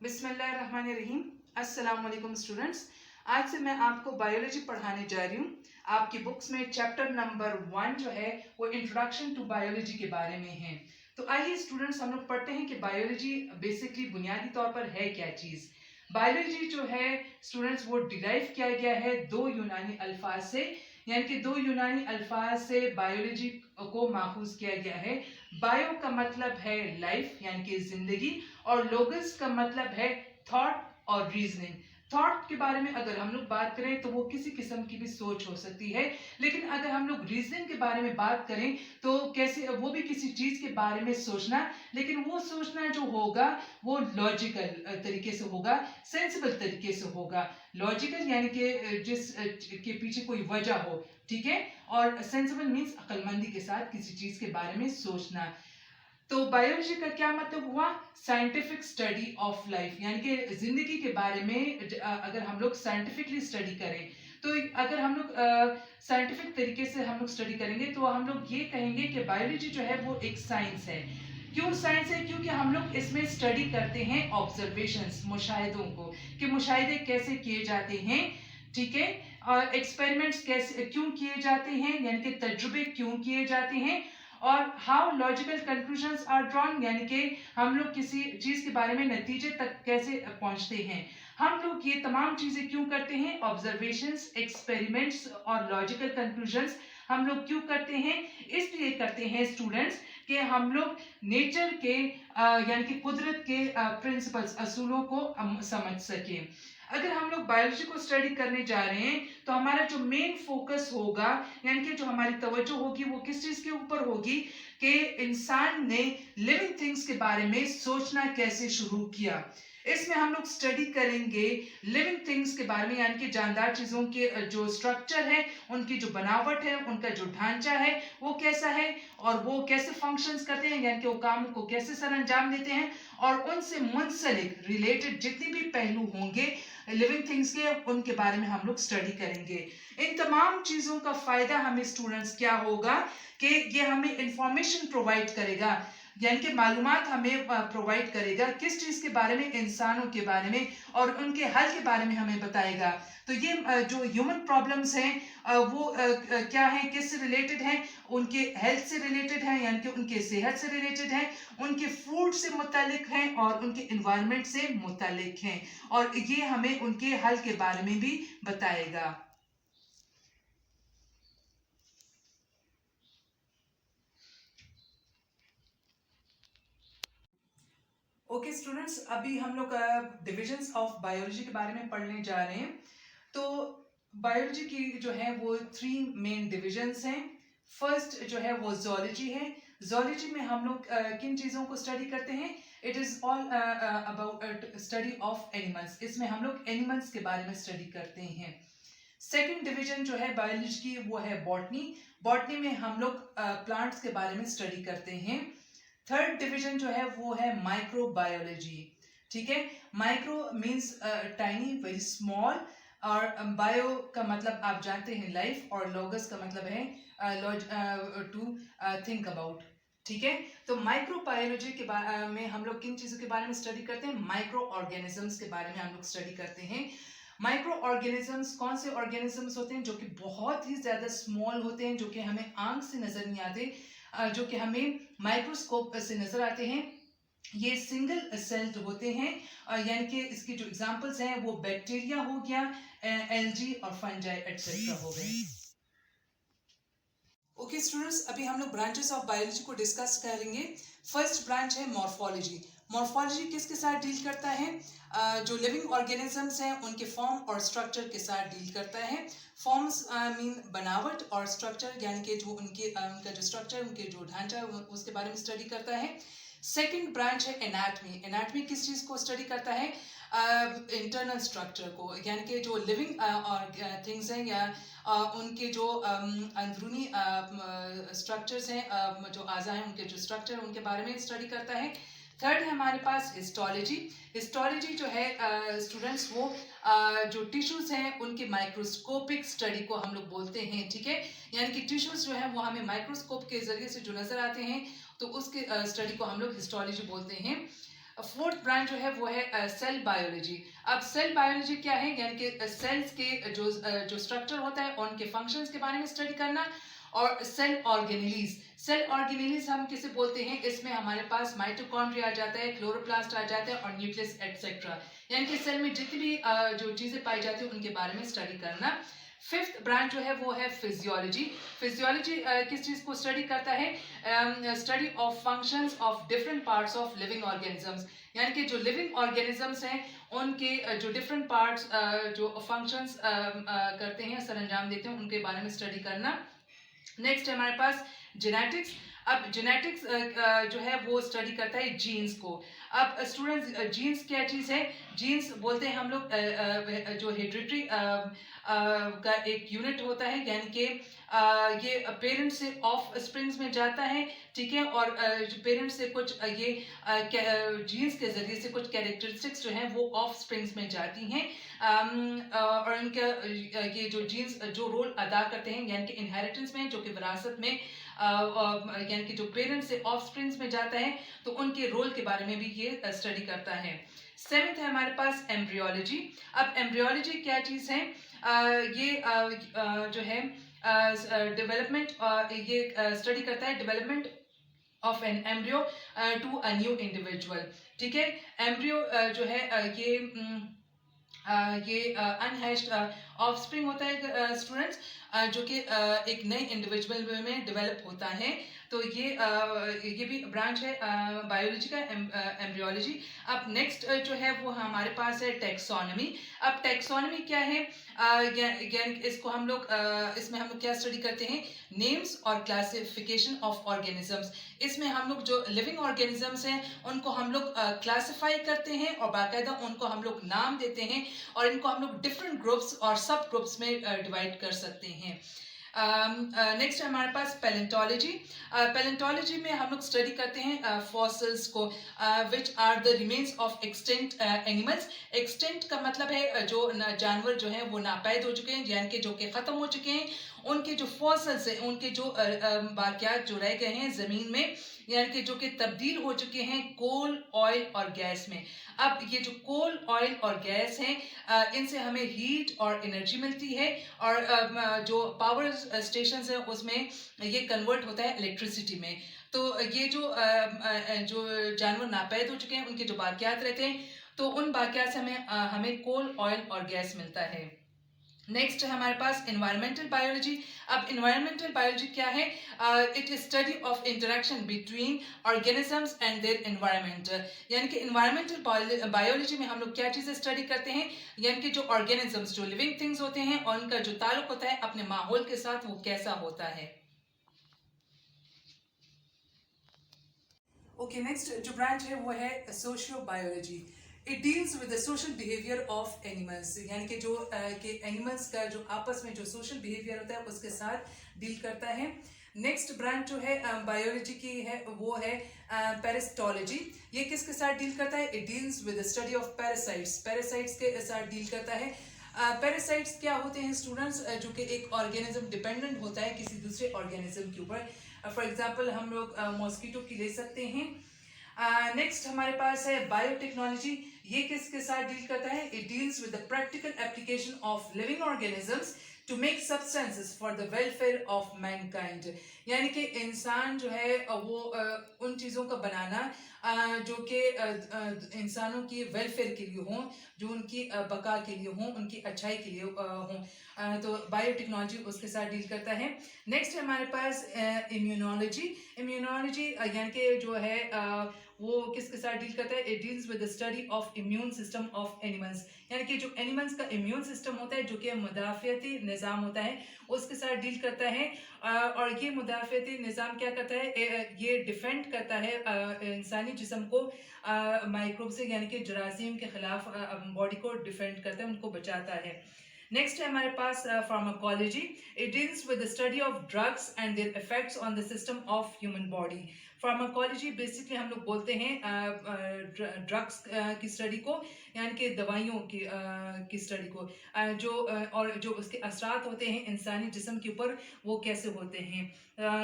बिस्मिल्लाहिर्रहमानिर्रहीम। अस्सलाम वालेकुम स्टूडेंट्स। आज से मैं आपको बायोलॉजी पढ़ाने जा रही हूँ। आपकी बुक्स में चैप्टर नंबर 1 जो है वो इंट्रोडक्शन टू बायोलॉजी के बारे में है। तो आइए स्टूडेंट्स हम लोग पढ़ते हैं कि बायोलॉजी बेसिकली बुनियादी तौर पर है क्या चीज़। बायोलॉजी जो है स्टूडेंट्स वो डिराइव किया गया है दो यूनानी अल्फाज से, यानी कि दो यूनानी अल्फाज से बायोलॉजी को माखूज किया गया है। बायो का मतलब है लाइफ यानी कि जिंदगी, और लोगस का मतलब है थॉट और रीजनिंग। थॉट के बारे में अगर हम लोग बात करें तो वो किसी किस्म की भी सोच हो सकती है, लेकिन अगर हम लोग रीजनिंग के बारे में बात करें तो कैसे वो भी किसी चीज के बारे में सोचना, लेकिन वो सोचना जो होगा वो लॉजिकल तरीके से होगा, सेंसिबल तरीके से होगा। लॉजिकल यानी कि जिस के पीछे कोई वजह हो, ठीक है, और सेंसिबल मीन्स अक्लमंदी के साथ किसी चीज के बारे में सोचना। तो बायोलॉजी का क्या मतलब हुआ? साइंटिफिक स्टडी ऑफ लाइफ, यानी कि जिंदगी के बारे में अगर हम लोग साइंटिफिकली स्टडी करें तो अगर हम लोग साइंटिफिक तरीके से हम लोग स्टडी करेंगे तो हम लोग ये कहेंगे कि बायोलॉजी जो है वो एक साइंस है। क्यों साइंस है? क्योंकि हम लोग इसमें स्टडी करते हैं ऑब्जर्वेशंस, मुशाहिदों को, कि मुशाहिदे कैसे किए जाते हैं, ठीक है, और एक्सपेरिमेंट्स कैसे क्यों किए जाते हैं, यानी कि तजुर्बे क्यों किए जाते हैं, और how logical conclusions are drawn, यानी कि हम लोग किसी चीज के बारे में नतीजे तक कैसे पहुंचते हैं। हम लोग ये तमाम चीजें क्यों करते हैं? ऑब्जर्वेशंस, एक्सपेरिमेंट्स और लॉजिकल कंक्लूजन्स हम लोग क्यों करते हैं? इसलिए करते हैं स्टूडेंट्स कि हम लोग नेचर के यानी कि कुदरत के प्रिंसिपल्स, असूलों को समझ सकें। अगर हम लोग बायोलॉजी को स्टडी करने जा रहे हैं तो हमारा जो मेन फोकस होगा, यानी कि जो हमारी तवज्जो होगी वो किस चीज के ऊपर होगी कि इंसान ने लिविंग थिंग्स के बारे में सोचना कैसे शुरू किया। इसमें हम लोग स्टडी करेंगे लिविंग थिंग्स के बारे में, यानी कि जानदार चीजों के जो स्ट्रक्चर है, उनकी जो बनावट है, उनका जो ढांचा है वो कैसा है, और वो कैसे फंक्शंस करते हैं, यानी कि वो काम को कैसे सर अंजाम देते हैं, और उनसे मुंसलिक रिलेटेड जितने भी पहलू होंगे लिविंग थिंग्स के, उनके बारे में हम लोग स्टडी करेंगे। इन तमाम चीजों का फायदा हमें स्टूडेंट्स क्या होगा कि ये हमें इंफॉर्मेशन प्रोवाइड करेगा, यानी कि मालूमात हमें प्रोवाइड करेगा किस चीज के बारे में, इंसानों के बारे में, और उनके हल के बारे में हमें बताएगा। तो ये जो ह्यूमन प्रॉब्लम्स हैं वो क्या है, किससे रिलेटेड हैं? उनके हेल्थ से रिलेटेड है, यानी कि उनके सेहत से रिलेटेड है, उनके फूड से मुतालिक हैं, और उनके इन्वायरमेंट से मुतालिक हैं, और ये हमें उनके हल के बारे में भी बताएगा। ओके स्टूडेंट्स, अभी हम लोग डिविजन्स ऑफ बायोलॉजी के बारे में पढ़ने जा रहे हैं। तो बायोलॉजी की जो है वो 3 मेन डिविजन्स हैं। फर्स्ट जो है वो जोलॉजी है। जोलॉजी में हम लोग किन चीज़ों को स्टडी करते हैं? It is all about study of animals. इसमें हम लोग एनिमल्स के बारे में स्टडी करते हैं। सेकेंड डिवीजन जो है बायोलॉजी की वो है बॉटनी। बॉटनी में हम लोग प्लांट्स के बारे में स्टडी करते हैं। थर्ड डिवीजन जो है वो है माइक्रोबायोलॉजी, ठीक है। Micro means tiny, very small, और बायो का मतलब आप जानते हैं लाइफ, और लोगस का मतलब है टू थिंक अबाउट, ठीक है। तो माइक्रोबायोलॉजी के बारे में हम लोग किन चीज़ों के बारे में स्टडी करते हैं? माइक्रो ऑर्गेनिजम्स के बारे में हम लोग स्टडी करते हैं। माइक्रो ऑर्गेनिजम्स कौन से ऑर्गेनिजम्स होते हैं? जो कि बहुत ही ज़्यादा स्मॉल होते हैं, जो कि हमें आंख से नज़र नहीं आते, जो कि हमें माइक्रोस्कोप से नज़र आते हैं। ये सिंगल सेल्ड होते हैं, यानी कि इसकी जो एग्जांपल्स हैं वो बैक्टीरिया हो गया, एल्गी और फंजाई एटसेट्रा हो गए। ओके स्टूडेंट्स, अभी हम लोग ब्रांचेस ऑफ बायोलॉजी को डिस्कस करेंगे। फर्स्ट ब्रांच है मॉर्फोलॉजी। मॉर्फोलॉजी किसके साथ डील करता है? जो लिविंग ऑर्गेनिजम्स हैं उनके फॉर्म और स्ट्रक्चर के साथ डील करता है। फॉर्म्स मीन बनावट, और स्ट्रक्चर यानी कि जो उनका जो स्ट्रक्चर, उनके जो ढांचा है उसके बारे में स्टडी करता है। सेकेंड ब्रांच है एनाटमी। एनाटमी किस चीज़ को स्टडी करता है? इंटरनल स्ट्रक्चर को, यानी कि जो लिविंग और थिंग्स हैं या उनके जो अंदरूनी स्ट्रक्चर्स हैं, जो आज़ा हैं उनके जो स्ट्रक्चर, उनके बारे में स्टडी करता है। थर्ड है हमारे पास हिस्टोलॉजी। हिस्टोलॉजी जो है स्टूडेंट्स वो जो टिश्यूज हैं उनके माइक्रोस्कोपिक स्टडी को हम लोग बोलते हैं, ठीक है। यानी कि टिश्यूज जो है वो हमें माइक्रोस्कोप के जरिए से जो नजर आते हैं तो उसके स्टडी को हम लोग हिस्टोलॉजी बोलते हैं। फोर्थ ब्रांच जो है वो है सेल बायोलॉजी। अब सेल बायोलॉजी क्या है, यानी कि सेल्स के जो स्ट्रक्चर होता है उनके फंक्शंस के बारे में स्टडी करना। और सेल ऑर्गेनेलीज हम किसे बोलते हैं, इसमें हमारे पास माइटोकॉन्ड्रिया आ जाता है, क्लोरोप्लास्ट आ जाता है और न्यूक्लियस एटसेट्रा, यानी कि सेल में जितनी भी जो चीजें पाई जाती है उनके बारे में स्टडी करना। फिफ्थ ब्रांच जो है वो है फिजियोलॉजी। फिजियोलॉजी किस चीज को स्टडी करता है, study of functions of different parts of living organisms, यानी कि जो लिविंग ऑर्गेनिजम्स हैं उनके जो डिफरेंट पार्ट्स जो फंक्शंस करते हैं, सरंजाम देते हैं, उनके बारे में स्टडी करना। नेक्स्ट है हमारे पास जेनेटिक्स। अब जेनेटिक्स जो है वो स्टडी करता है जीन्स को। अब स्टूडेंट्स, जीन्स क्या चीज़ है, जीन्स बोलते हैं हम लोग जो हेरिडिटरी का एक यूनिट होता है, यानी कि ये पेरेंट्स से ऑफ स्प्रिंग्स में जाता है, ठीक है, और पेरेंट्स से कुछ ये जीन्स के जरिए से कुछ कैरेक्टरिस्टिक्स जो हैं वो ऑफ स्प्रिंग्स में जाती हैं, और इनका ये जो जीन्स जो रोल अदा करते हैं, यानी कि इनहेरिटेंस में, जो कि विरासत में यानी कि जो पेरेंट्स से ऑफ स्प्रिंग्स में जाता है, तो उनके रोल के बारे में भी ये स्टडी करता है। सेवेंथ है हमारे पास एम्ब्रियोलॉजी। अब एम्ब्रियोलॉजी क्या चीज़ है, ये जो है डेवलपमेंट, ये स्टडी करता है development of an embryo to a new individual, ठीक है। एम्ब्रियो जो है ये अनहैश्ड ऑफस्प्रिंग होता है स्टूडेंट्स, जो कि एक नए इंडिविजुअल में डेवलप होता है। तो ये भी ब्रांच है बायोलॉजी का, एम्ब्रियोलॉजी। अब नेक्स्ट जो है वो हमारे पास है टेक्सोनॉमी। अब टेक्सोनॉमी क्या है, इसको हम लोग इसमें हम लोग क्या स्टडी करते हैं, नेम्स और क्लासिफिकेशन ऑफ ऑर्गेनिजम्स। इसमें हम लोग जो लिविंग ऑर्गेनिजम्स हैं उनको हम लोग क्लासिफाई करते हैं और बाकायदा उनको हम लोग नाम देते हैं, और इनको हम लोग डिफरेंट ग्रुप्स और सब ग्रुप्स में डिवाइड कर सकते हैं। नेक्स्ट है हमारे पास पैलेंटोलॉजी। पैलेंटोलॉजी में हम लोग स्टडी करते हैं फॉसिल्स को, which are the remains of extant animals. Extant का मतलब है जो जानवर जो हैं वो नापैद हो चुके हैं, यानी कि जो कि ख़त्म हो चुके हैं, उनके जो फॉसिल्स हैं, उनके जो बाकियात जो रह गए हैं ज़मीन में, यानी कि जो कि तब्दील हो चुके हैं कोल, ऑयल और गैस में। अब ये जो कोल, ऑयल और गैस हैं, इनसे हमें हीट और एनर्जी मिलती है, और जो पावर स्टेशंस हैं उसमें ये कन्वर्ट होता है इलेक्ट्रिसिटी में। तो ये जो जानवर नापैद हो चुके हैं उनके जो बाकियात रहते हैं, तो उन बाकियात से हमें कोल, ऑयल और गैस मिलता है। नेक्स्ट है हमारे पास इन्वायरमेंटल बायोलॉजी। अब इन्वायरमेंटल बायोलॉजी क्या है, it is study of interaction between organisms and their environment, यानी कि इन्वायरमेंटल बायोलॉजी में हम लोग क्या चीज़ें स्टडी करते हैं, यानी कि जो ऑर्गेनिजम्स, जो लिविंग थिंग्स होते हैं, और उनका जो ताल्लुक होता है अपने माहौल के साथ, वो कैसा होता है। ओके, नेक्स्ट जो ब्रांच है वो है socio biology. It deals with the social behaviour of animals, यानी कि जो कि एनिमल्स का जो आपस में जो सोशल बिहेवियर होता है उसके साथ डील करता है। नेक्स्ट ब्रांच जो है बायोलॉजी की है वो है पैरासिटोलॉजी। ये किसके साथ डील करता है, it deals with the study of parasites. Parasites के साथ डील करता है। पैरासाइट्स क्या होते हैं स्टूडेंट्स, जो कि एक ऑर्गेनिज्म डिपेंडेंट होता है किसी दूसरे ऑर्गेनिज्म के ऊपर। फॉर एग्जांपल हम लोग मॉस्किटो की ले सकते हैं। नेक्स्ट हमारे पास है बायोटेक्नोलॉजी। ये किसके साथ डील करता है, it deals with the practical application of living organisms to make substances for the welfare of mankind, यानी कि इंसान जो है वो उन चीज़ों का बनाना जो कि इंसानों की वेलफेयर के लिए हों, जो उनकी बका के लिए हों, उनकी अच्छाई के लिए हों, तो बायोटेक्नोलॉजी उसके साथ डील करता है। नेक्स्ट है हमारे पास इम्यूनोलॉजी। इम्यूनोलॉजी यानी कि जो है वो किसके साथ डील करता है, it deals with the study of immune system of animals, यानी कि जो एनिमल्स का इम्यून सिस्टम होता है, जो कि मुदाफ़ियती निज़ाम होता है, उसके साथ डील करता है। और ये मुदाफ़ियती निज़ाम क्या करता है, ये डिफेंड करता है इंसानी जिस्म को माइक्रोब से, यानी कि जरासीम के खिलाफ बॉडी को डिफेंड करता है, उनको बचाता है। नेक्स्ट है हमारे पास pharmacology. It deals with the study of drugs and their effects on the system of human body. Pharmacology basically हम लोग बोलते हैं ड्रग्स की स्टडी को, यानी कि दवाइयों की स्टडी को, और जो उसके असरात होते हैं इंसानी जिस्म के ऊपर वो कैसे होते हैं।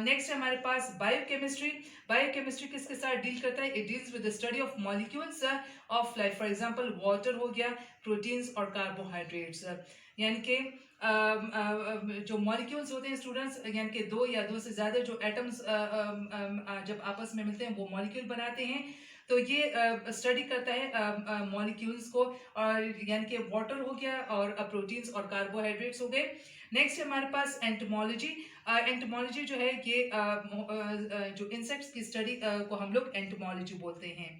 नेक्स्ट है हमारे पास बायोकेमिस्ट्री। बायोकेमिस्ट्री किसके साथ डील करता है? It deals with the study of molecules of life. For example water हो गया, प्रोटीन्स और कार्बोहाइड्रेट्स। यानी कि जो मॉलिक्यूल्स होते हैं स्टूडेंट्स, यानी कि दो या दो से ज़्यादा जो एटम्स जब आपस में मिलते हैं वो मॉलिक्यूल बनाते हैं। तो ये स्टडी करता है मॉलिक्यूल्स को, और यानी कि वाटर हो गया और प्रोटीन्स और कार्बोहाइड्रेट्स हो गए। नेक्स्ट है हमारे पास एंटोमोलॉजी। एंटोमोलॉजी जो है ये जो इंसेक्ट्स की स्टडी को हम लोग एंटोमोलॉजी बोलते हैं।